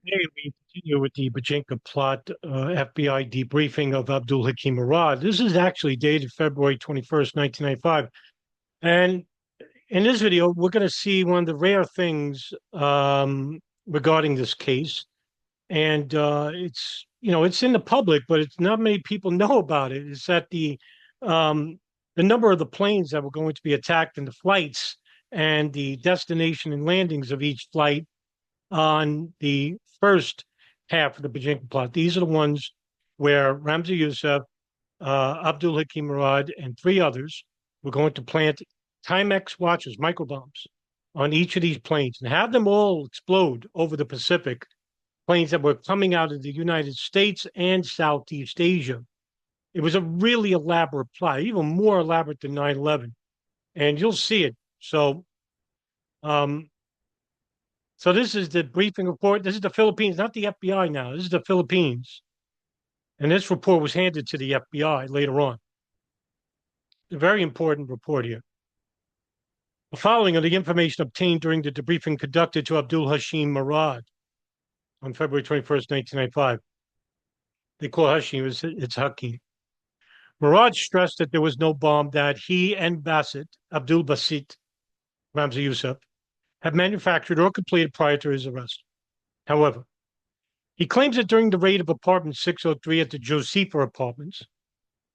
Today, we continue with the Bojinka plot, FBI debriefing of Abdul Hakim Murad. This is actually dated February 21st, 1995. And in this video, we're going to see one of the rare things regarding this case. And it's in the public, but it's not many people know about it. It's that the number of the planes that were going to be attacked in the flights and the destination and landings of each flight on the first half of the Bojinka plot. These are the ones where Ramzi Youssef, Abdul Hakim Murad, and three others were going to plant Timex watches, microbombs, on each of these planes and have them all explode over the Pacific, planes that were coming out of the United States and Southeast Asia. It was a really elaborate plot, even more elaborate than 9/11. And you'll see it. Um, so this is the briefing report. This is the Philippines, not the FBI now. This is the Philippines. And this report was handed to the FBI later on. A very important report here. The following are the information obtained during the debriefing conducted to Abdul Hashim Murad on February 21st, 1995. They call Hashim, it's Hakim. Murad stressed that there was no bomb that he and Abdul Basit, Ramzi Youssef, had manufactured or completed prior to his arrest. However, he claims that during the raid of apartment 603 at the Josepha Apartments,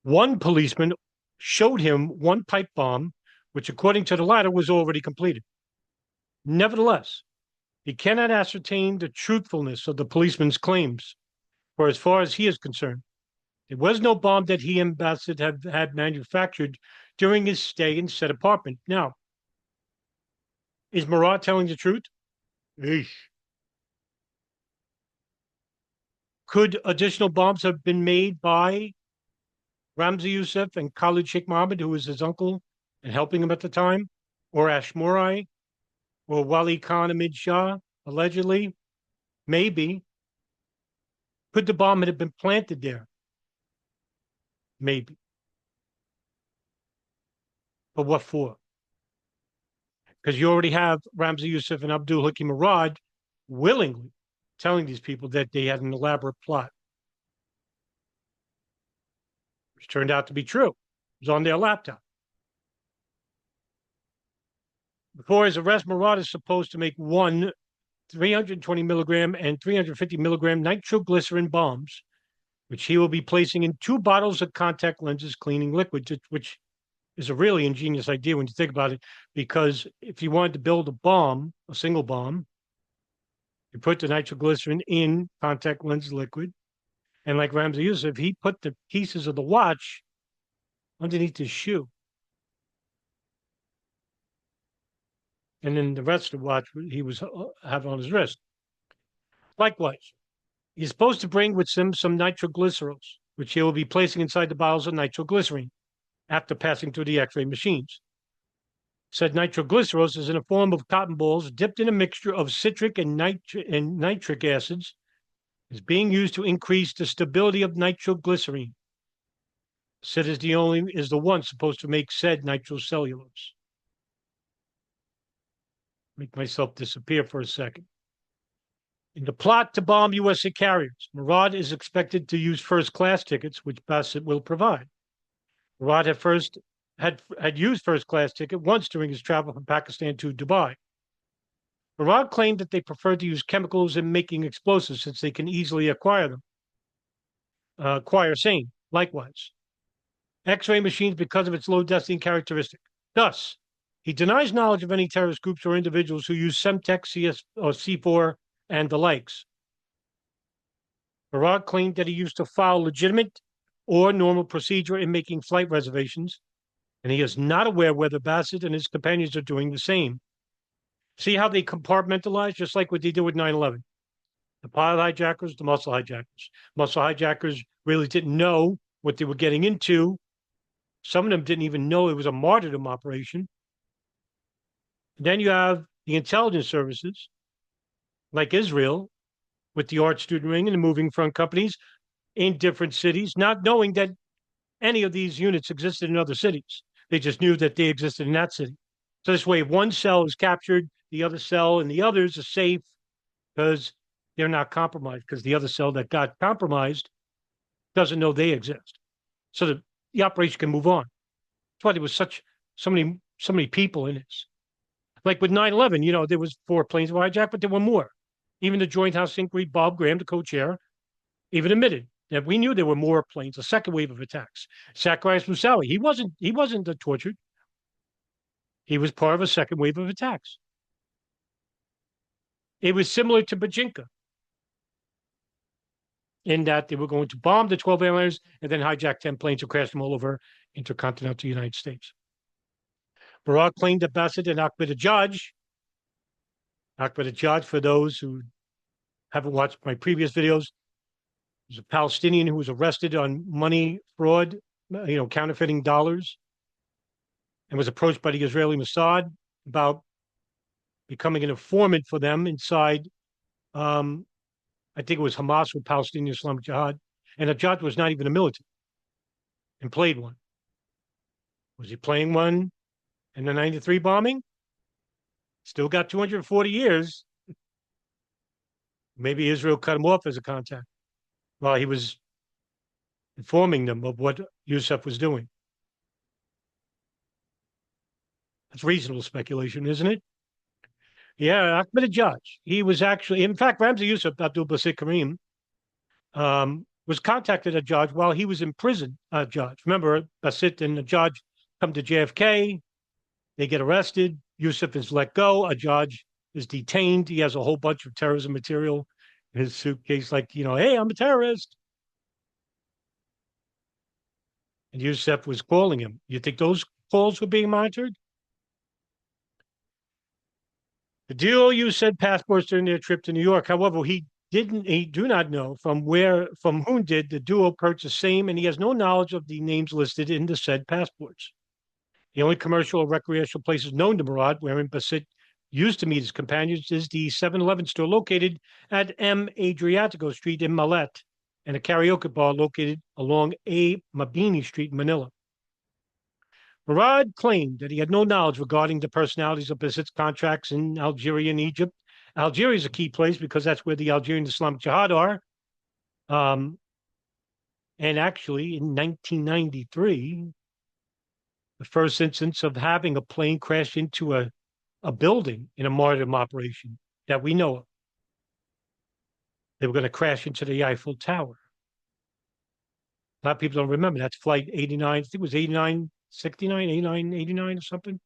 one policeman showed him one pipe bomb, which, according to the latter, was already completed. Nevertheless, he cannot ascertain the truthfulness of the policeman's claims, for as far as he is concerned, there was no bomb that he and Bassett had manufactured during his stay in said apartment. Now, is Murad telling the truth? Eesh. Could additional bombs have been made by Ramzi Youssef and Khalid Sheikh Mohammed, who was his uncle and helping him at the time, or Ashmurai, or Wali Khan Hamid Shah, allegedly? Maybe. Could the bomb have been planted there? Maybe. But what for? Because you already have Ramzi Youssef and Abdul Hakim Murad willingly telling these people that they had an elaborate plot, which turned out to be true. It was on their laptop. Before his arrest, Murad is supposed to make one 320 milligram and 350 milligram nitroglycerin bombs, which he will be placing in two bottles of contact lenses cleaning liquid, which is a really ingenious idea when you think about it, because if you wanted to build a bomb, a single bomb, you put the nitroglycerin in contact lens liquid. And like Ramzi Youssef, he put the pieces of the watch underneath his shoe. And then the rest of the watch he was having on his wrist. Likewise, he's supposed to bring with him some nitroglycerols, which he will be placing inside the bottles of nitroglycerin after passing through the X-ray machines. Said nitroglycerols is in a form of cotton balls dipped in a mixture of citric and nitric acids, is being used to increase the stability of nitroglycerin. Said is the one supposed to make said nitrocellulose. Make myself disappear for a second. In the plot to bomb USA carriers, Murad is expected to use first-class tickets, which Bassett will provide. Murad had used first-class ticket once during his travel from Pakistan to Dubai. Murad claimed that they preferred to use chemicals in making explosives since they can easily acquire them. Acquire same, likewise. X-ray machines because of its low density characteristic. Thus, he denies knowledge of any terrorist groups or individuals who use Semtex, CS, or C4, and the likes. Murad claimed that he used to follow legitimate or normal procedure in making flight reservations, and he is not aware whether Bassett and his companions are doing the same. See how they compartmentalize, just like what they did with 9/11. The pilot hijackers, the muscle hijackers. Muscle hijackers really didn't know what they were getting into. Some of them didn't even know it was a martyrdom operation. And then you have the intelligence services, like Israel, with the art student ring and the moving front companies in different cities, not knowing that any of these units existed in other cities. They just knew that they existed in that city. So this way, if one cell is captured, the other cell and the others are safe because they're not compromised because the other cell that got compromised doesn't know they exist. So the operation can move on. That's why there was so many people in this. Like with 9/11, there was 4 planes were hijacked, but there were more. Even the Joint House Inquiry, Bob Graham, the co-chair, even admitted that we knew there were more planes, a second wave of attacks. Zacharias Moussaoui, he wasn't tortured. He was part of a second wave of attacks. It was similar to Bojinka in that they were going to bomb the 12 airliners and then hijack 10 planes and crash them all over intercontinental United States. Murad claimed that Bassett and Ahmadinejad, for those who haven't watched my previous videos, was a Palestinian who was arrested on money fraud, counterfeiting dollars, and was approached by the Israeli Mossad about becoming an informant for them inside, I think it was Hamas or Palestinian Islamic Jihad. And Ajad was not even a militant and played one. Was he playing one in the 93 bombing? Still got 240 years. Maybe Israel cut him off as a contact while he was informing them of what Youssef was doing. That's reasonable speculation, isn't it? Yeah, Ahmadinejad. He was actually, in fact, Ramzi Youssef, Abdul Basit Karim, was contacted a judge while he was in prison. Judge, remember, Basit and the judge come to JFK. They get arrested. Youssef is let go. A judge is detained. He has a whole bunch of terrorism material in his suitcase, like, hey, I'm a terrorist. And Youssef was calling him. You think those calls were being monitored? The DOU sent passports during their trip to New York. However, he do not know from whom did the duo purchase same, and he has no knowledge of the names listed in the said passports. The only commercial or recreational places known to Murad wherein Basit used to meet his companions is the 7-Eleven store located at M. Adriatico Street in Mallet and a karaoke bar located along A. Mabini Street in Manila. Murad claimed that he had no knowledge regarding the personalities of Basit's contracts in Algeria and Egypt. Algeria is a key place because that's where the Algerian Islamic Jihad are. And actually, in 1993, the first instance of having a plane crash into a building in a martyrdom operation that we know of. They were going to crash into the Eiffel Tower. A lot of people don't remember. That's flight 89. I think it was 89, 69, 89, 89 or something.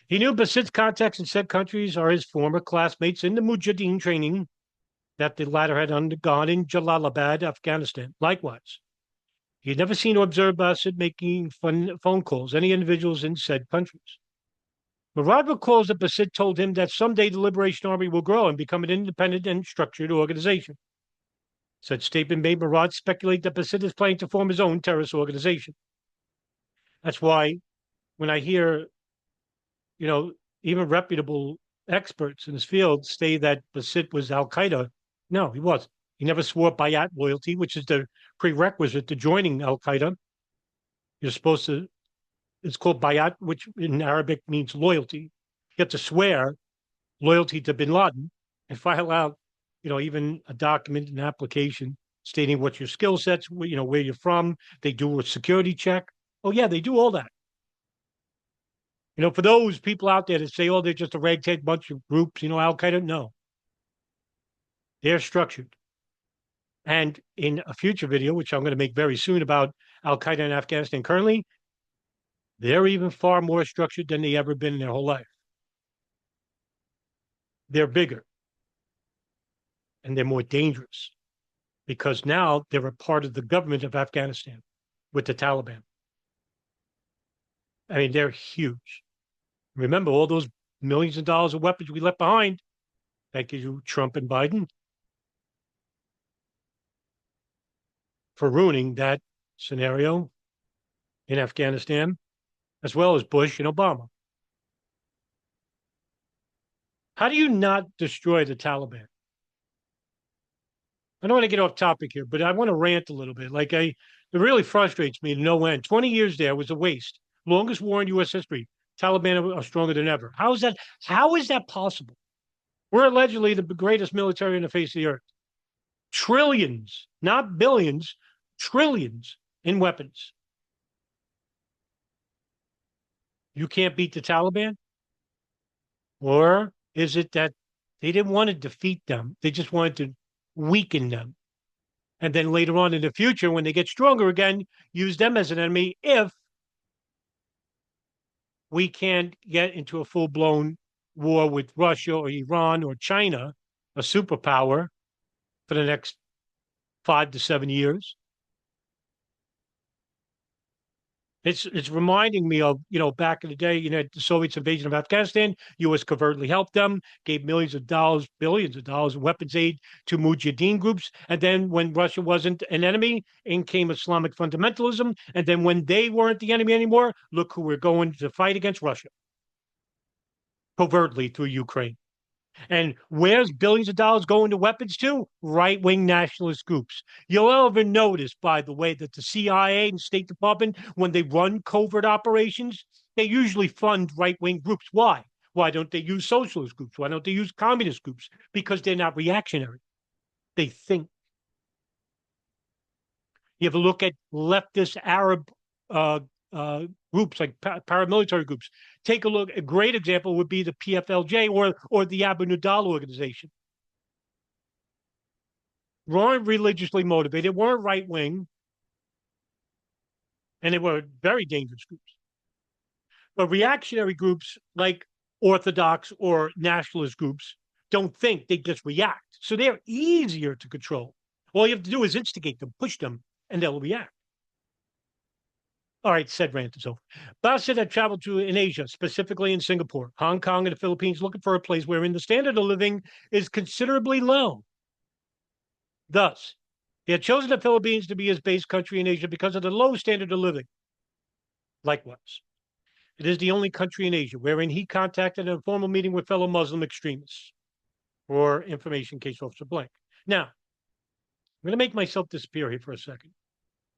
He knew Basit's contacts in said countries are his former classmates in the Mujahideen training that the latter had undergone in Jalalabad, Afghanistan. Likewise, he had never seen or observed Basit making phone calls, any individuals in said countries. Murad recalls that Basit told him that someday the Liberation Army will grow and become an independent and structured organization. Such statement made Murad speculate that Basit is planning to form his own terrorist organization. That's why when I hear, even reputable experts in this field say that Basit was Al-Qaeda, no, he wasn't. He never swore bayat loyalty, which is the prerequisite to joining Al-Qaeda. You're supposed to, it's called bayat, which in Arabic means loyalty. You have to swear loyalty to bin Laden and file out, even a document, an application stating what your skill sets, where you're from. They do a security check. Oh, yeah, they do all that. For those people out there that say, oh, they're just a ragtag bunch of groups, Al-Qaeda, no. They're structured. And in a future video, which I'm going to make very soon about Al-Qaeda in Afghanistan currently, they're even far more structured than they ever been in their whole life. They're bigger. And they're more dangerous because now they're a part of the government of Afghanistan with the Taliban. I mean, they're huge. Remember all those millions of dollars of weapons we left behind? Thank you, Trump and Biden, for ruining that scenario in Afghanistan, as well as Bush and Obama. How do you not destroy the Taliban? I don't want to get off topic here, but I want to rant a little bit. It really frustrates me to no end. 20 years there was a waste. Longest war in U.S. history. Taliban are stronger than ever. How is that possible? We're allegedly the greatest military on the face of the earth. Trillions, not billions, trillions in weapons. You can't beat the Taliban? Or is it that they didn't want to defeat them? They just wanted to weaken them. And then later on in the future, when they get stronger again, use them as an enemy if we can't get into a full blown war with Russia or Iran or China, a superpower, for the next 5 to 7 years. It's reminding me of, back in the day, the Soviets invasion of Afghanistan. U.S. covertly helped them, gave millions of dollars, billions of dollars in weapons aid to Mujahideen groups. And then when Russia wasn't an enemy, in came Islamic fundamentalism. And then when they weren't the enemy anymore, look who we're going to fight against: Russia, covertly through Ukraine. And where's billions of dollars going to weapons to? Right-wing nationalist groups. You'll ever notice, by the way, that the CIA and State Department, when they run covert operations, they usually fund right-wing groups. Why? Why don't they use socialist groups? Why don't they use communist groups? Because they're not reactionary. They think. You ever look at leftist Arab uh, groups, like paramilitary groups? Take a look. A great example would be the PFLJ or the Abu Nidal organization. Weren't religiously motivated, weren't right wing, and they were very dangerous groups. But reactionary groups like Orthodox or nationalist groups don't think, they just react. So they're easier to control. All you have to do is instigate them, push them, and they'll react. All right, said rant is over. Bassett had traveled to in Asia, specifically in Singapore, Hong Kong, and the Philippines, looking for a place wherein the standard of living is considerably low. Thus, he had chosen the Philippines to be his base country in Asia because of the low standard of living. Likewise, it is the only country in Asia wherein he contacted an informal meeting with fellow Muslim extremists. For information, case officer blank. Now, I'm going to make myself disappear here for a second.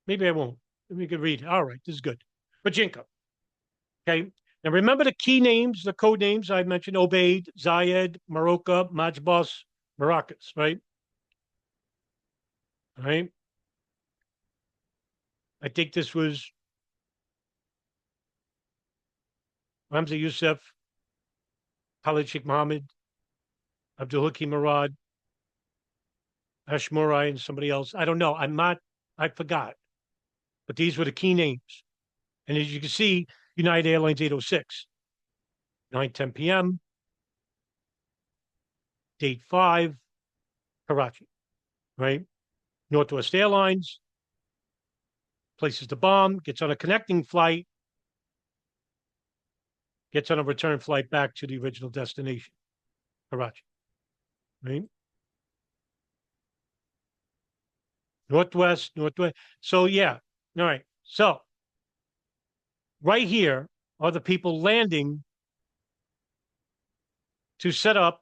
Maybe I won't. We can read. All right, this is good. Bojinka. Okay. Now remember the key names, the code names I mentioned: Obaid, Zayed, Maroka, Majbas, Maracas, right? All right. I think this was Ramzi Youssef, Khalid Sheikh Mohammed, Abdul Hakim Murad, Ashmurai, and somebody else. I don't know. I forgot. But these were the key names. And as you can see, United Airlines 806, 9:10 p.m., date 5, Karachi, right? Northwest Airlines places the bomb, gets on a connecting flight, gets on a return flight back to the original destination, Karachi, right? Northwest. So, yeah. All right. So, right here are the people landing to set up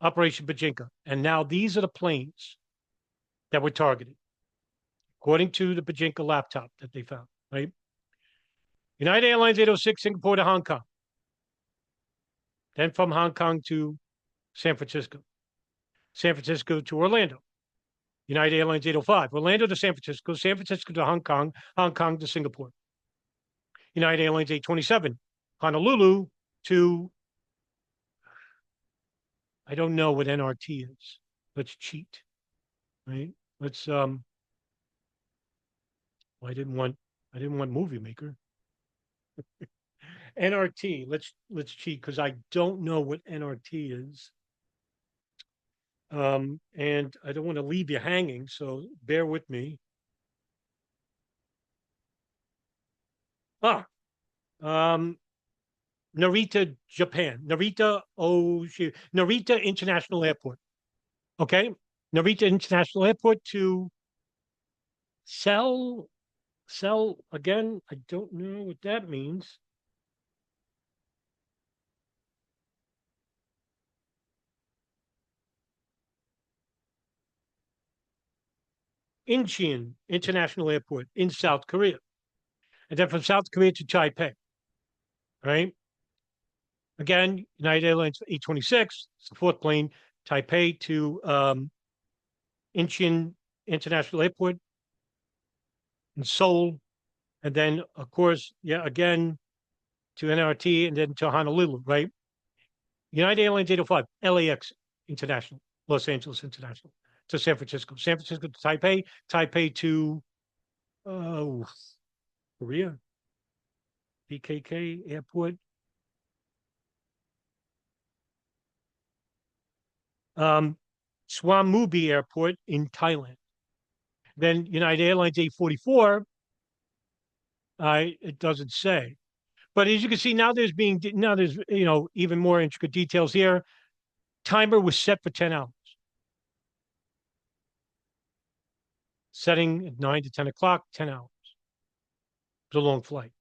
Operation Bojinka. And now these are the planes that were targeted, according to the Bojinka laptop that they found, right? United Airlines 806, Singapore to Hong Kong. Then from Hong Kong to San Francisco. San Francisco to Orlando. United Airlines 805, Orlando to San Francisco to Hong Kong, Hong Kong to Singapore. United Airlines 827, Honolulu to, I don't know what NRT is. Let's cheat, right? Let's well, I didn't want Movie Maker. NRT. Let's cheat because I don't know what NRT is. And I don't want to leave you hanging, so bear with me. Narita, Japan. Narita International Airport. Okay, Narita International Airport to sell again. I don't know what that means. Incheon International Airport in South Korea. And then from South Korea to Taipei, right? Again, United Airlines 826, it's the fourth plane, Taipei to Incheon International Airport in Seoul. And then, of course, yeah, again to NRT and then to Honolulu, right? United Airlines 805, LAX International, Los Angeles International to San Francisco, San Francisco to Taipei, Taipei to uh, Korea, BKK Airport. Um, Swamubi Airport in Thailand. Then United Airlines 844, it doesn't say. But as you can see, now there's even more intricate details here. Timer was set for 10 hours. Setting at 9 to 10 o'clock, 10 hours. It's a long flight.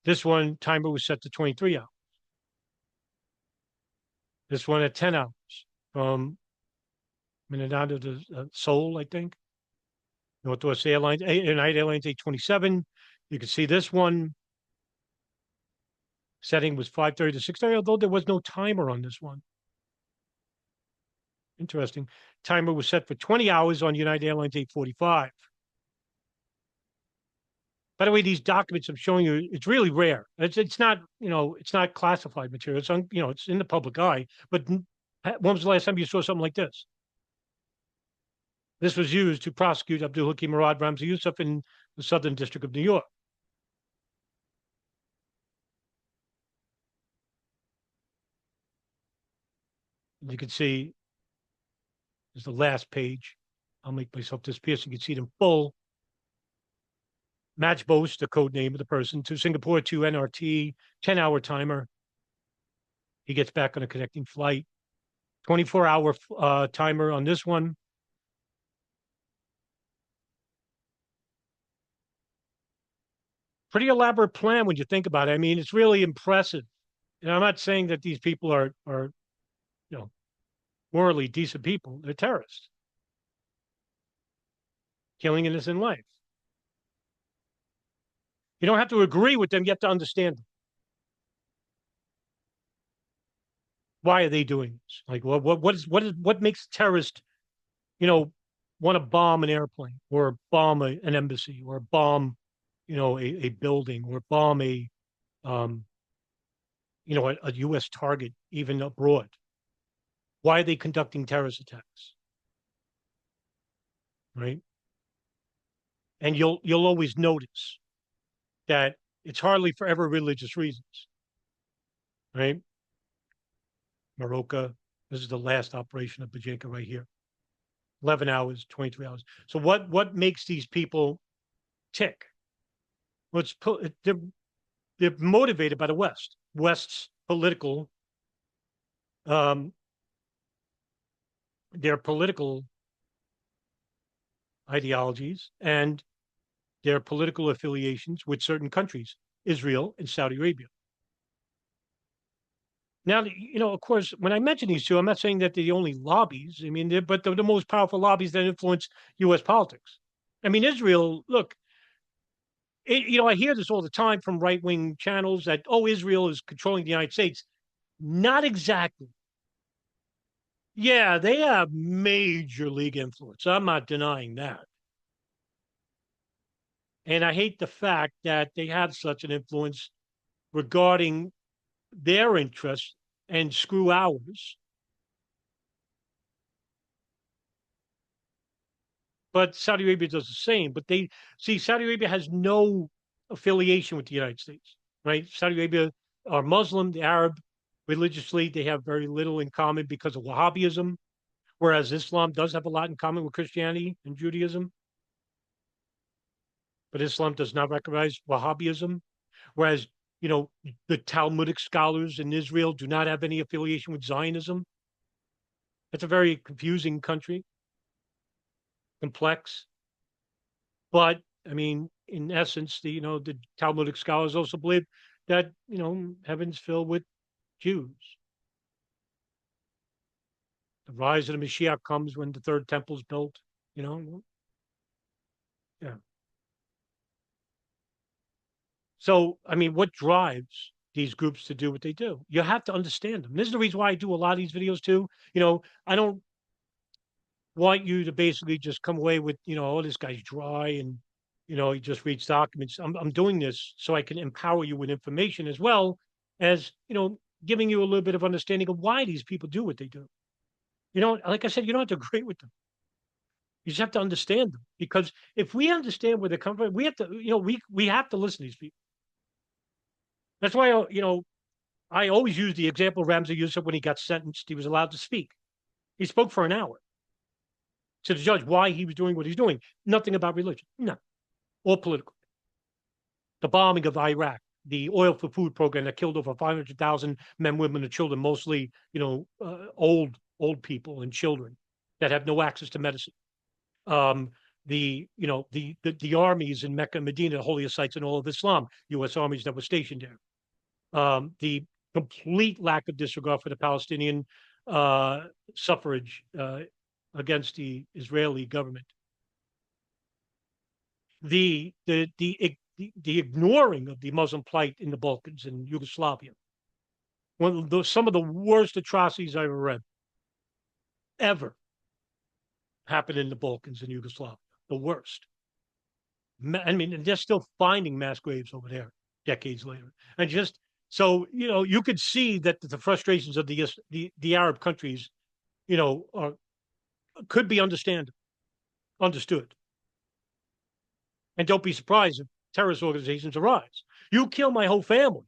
This one, timer was set to 23 hours. This one at 10 hours from Mindanao to Seoul, I think. Northwest Airlines, United Airlines 827. You can see this one setting was 5:30 to 6:30, although there was no timer on this one. Interesting. Timer was set for 20 hours on United Airlines 845. By the way, these documents I'm showing you, it's really rare. It's not, it's not classified material. It's it's in the public eye. But when was the last time you saw something like this? This was used to prosecute Abdul Hakim Murad Ramzi Youssef in the Southern District of New York. You can see is the last page. I'll make myself disappear so you can see it in full. Match Boast, the code name of the person, to Singapore to NRT, 10-hour timer. He gets back on a connecting flight. 24-hour timer on this one. Pretty elaborate plan when you think about it. I mean, it's really impressive. And I'm not saying that these people are morally decent people. They're terrorists, killing innocent life. You don't have to agree with them. You have to understand them. Why are they doing this? Like, what makes a terrorist, want to bomb an airplane or bomb an embassy or bomb, a building or bomb um, a U.S. target even abroad? Why are they conducting terrorist attacks? Right? And you'll always notice that it's hardly for ever religious reasons, right? Morocco. This is the last operation of Bojinka right here. 11 hours, 23 hours. So what makes these people tick? Well, they're motivated by the West's political, um, their political ideologies and their political affiliations with certain countries, Israel and Saudi Arabia. Now, of course, when I mention these two, I'm not saying that they're the only lobbies. I mean, but they're the most powerful lobbies that influence U.S. politics. I mean, Israel, look, I hear this all the time from right-wing channels that, Israel is controlling the United States. Not exactly. Yeah, they have major league influence. I'm not denying that. And I hate the fact that they have such an influence regarding their interests and screw ours. But Saudi Arabia does the same. But Saudi Arabia has no affiliation with the United States, right? Saudi Arabia are Muslim, the Arab religiously, they have very little in common because of Wahhabism, whereas Islam does have a lot in common with Christianity and Judaism. But Islam does not recognize Wahhabism, whereas, the Talmudic scholars in Israel do not have any affiliation with Zionism. It's a very confusing country, complex. But I mean, in essence, the Talmudic scholars also believe that heaven's filled with Jews. The rise of the Mashiach comes when the third temple is built. Yeah. So, I mean, what drives these groups to do what they do? You have to understand them. This is the reason why I do a lot of these videos too. I don't want you to basically just come away with, oh, this guy's dry and, he just reads documents. I'm doing this so I can empower you with information as well as, giving you a little bit of understanding of why these people do what they do. Like I said, you don't have to agree with them. You just have to understand them, because if we understand where they come from, we have to, we have to listen to these people. That's why, I always use the example Ramsey Youssef when he got sentenced. He was allowed to speak. He spoke for an hour to the judge why he was doing what he's doing. Nothing about religion. No, all political. The bombing of Iraq, the oil for food program that killed over 500,000 men, women, and children, mostly, old people and children that have no access to medicine. The armies in Mecca and Medina, the holiest sites in all of Islam, U.S. armies that were stationed there. The complete lack of disregard for the Palestinian suffrage against the Israeli government. The ignoring of the Muslim plight in the Balkans and Yugoslavia. Some of the worst atrocities I've ever happened in the Balkans and Yugoslavia. The worst. I mean, they're still finding mass graves over there decades later. And just so, you could see that the frustrations of the Arab countries, could be understood. And don't be surprised if terrorist organizations arise. You kill my whole family,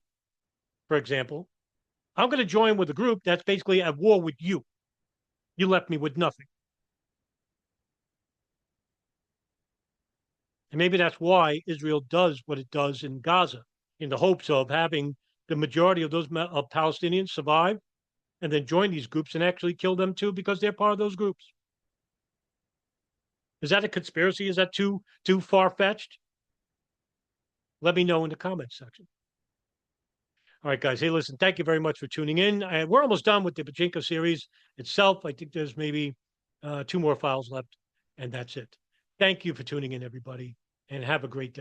for example, I'm going to join with a group that's basically at war with you. You left me with nothing. And maybe that's why Israel does what it does in Gaza, in the hopes of having the majority of those Palestinians survive and then join these groups and actually kill them too, because they're part of those groups. Is that a conspiracy? Is that too far-fetched? Let me know in the comments section. All right, guys. Hey, listen, thank you very much for tuning in. We're almost done with the Bojinka series itself. I think there's maybe 2 more files left, and that's it. Thank you for tuning in, everybody, and have a great day.